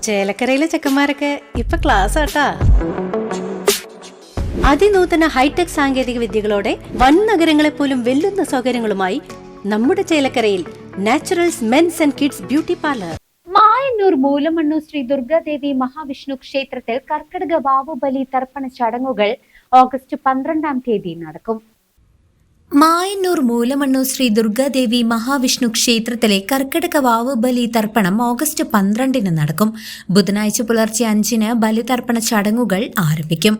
ചേലക്കരയിലെ ചെക്കന്മാരൊക്കെ ഇപ്പൊ ക്ലാസ് ആട്ടാ. അതിനൂതന ഹൈടെക് സാങ്കേതിക വിദ്യകളോടെ വൻ നഗരങ്ങളെ പോലും വെല്ലുന്ന സൗകര്യങ്ങളുമായി നമ്മുടെ ചേലക്കരയിൽ naturals men's and kids beauty parlour. Mayannur Moolamannur Sri Durgadevi Mahavishnu ക്ഷേത്രത്തിൽ കർക്കിടക വാവുബലി തർപ്പണ ചടങ്ങുകൾ ഓഗസ്റ്റ് 12 നടക്കും. മായന്നൂർ മൂലമണ്ണൂർ ശ്രീ ദുർഗാദേവി മഹാവിഷ്ണു ക്ഷേത്രത്തിലെ കർക്കിടക വാവ് ബലി തർപ്പണം ഓഗസ്റ്റ് 12 നടക്കും. ബുധനാഴ്ച പുലർച്ചെ 5 ബലിതർപ്പണ ചടങ്ങുകൾ ആരംഭിക്കും.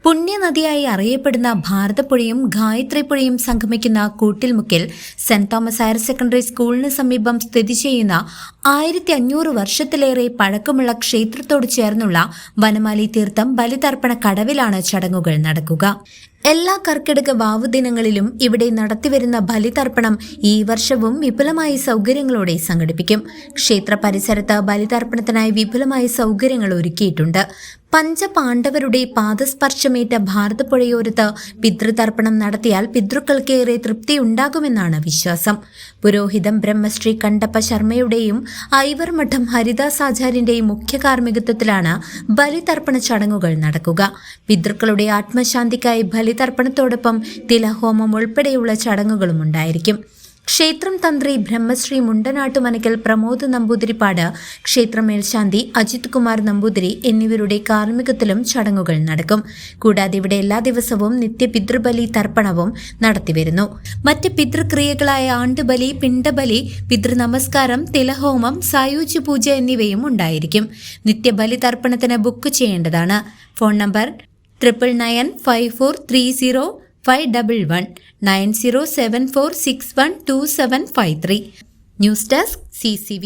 പുണ്യനദിയായി അറിയപ്പെടുന്ന ഭാരതപ്പുഴയും ഗായത്രിപ്പുഴയും സംഗമിക്കുന്ന കൂട്ടിൽമുക്കിൽ സെന്റ് തോമസ് ഹയർ സെക്കൻഡറി സ്കൂളിന് സമീപം സ്ഥിതി ചെയ്യുന്ന 1500 വർഷത്തിലേറെ പഴക്കമുള്ള ക്ഷേത്രത്തോട് ചേർന്നുള്ള വനമാലി തീർത്ഥം ബലിതർപ്പണ കടവിലാണ് ചടങ്ങുകൾ നടക്കുക. എല്ലാ കർക്കിടക വാവ് ദിനങ്ങളിലും ഇവിടെ നടത്തിവരുന്ന ബലിതർപ്പണം ഈ വർഷവും വിപുലമായ സൗകര്യങ്ങളോടെ സംഘടിപ്പിക്കും. ക്ഷേത്ര പരിസരത്ത് ബലിതർപ്പണത്തിനായി വിപുലമായ സൗകര്യങ്ങൾ ഒരുക്കിയിട്ടുണ്ട്. പഞ്ചപാണ്ഡവരുടെ പാദസ്പർശമേറ്റ ഭാരതപ്പുഴയോരത്ത് പിതൃതർപ്പണം നടത്തിയാൽ പിതൃക്കൾക്കേറെ തൃപ്തിയുണ്ടാകുമെന്നാണ് വിശ്വാസം. പുരോഹിതം ബ്രഹ്മശ്രീ കണ്ടപ്പ ശർമ്മയുടെയും ഐവർമഠം ഹരിദാസാചാര്യന്റെയും മുഖ്യ കാർമ്മികത്വത്തിലാണ് ബലിതർപ്പണ ചടങ്ങുകൾ നടക്കുക. പിതൃക്കളുടെ ആത്മശാന്തിക്കായി ബലിതർപ്പണത്തോടൊപ്പം തിലഹോമം ഉൾപ്പെടെയുള്ള ചടങ്ങുകളും ഉണ്ടായിരിക്കും. ക്ഷേത്രം തന്ത്രി ബ്രഹ്മശ്രീ മുണ്ടനാട്ടുമനക്കൽ പ്രമോദ് നമ്പൂതിരിപ്പാട്, ക്ഷേത്ര മേൽശാന്തി അജിത് കുമാർ നമ്പൂതിരി എന്നിവരുടെ കാർമ്മികത്തിലും ചടങ്ങുകൾ നടക്കും. കൂടാതെ ഇവിടെ എല്ലാ ദിവസവും നിത്യപിതൃബലി തർപ്പണവും നടത്തിവരുന്നു. മറ്റ് പിതൃക്രിയകളായ ആണ്ടുബലി, പിണ്ടബലി, പിതൃനമസ്കാരം, തിലഹോമം, സായൂജ്യ പൂജ എന്നിവയും ഉണ്ടായിരിക്കും. നിത്യബലി തർപ്പണത്തിന് ബുക്ക് ചെയ്യേണ്ടതാണ്. Phone number 9954305111 9074612753. News desk CCV.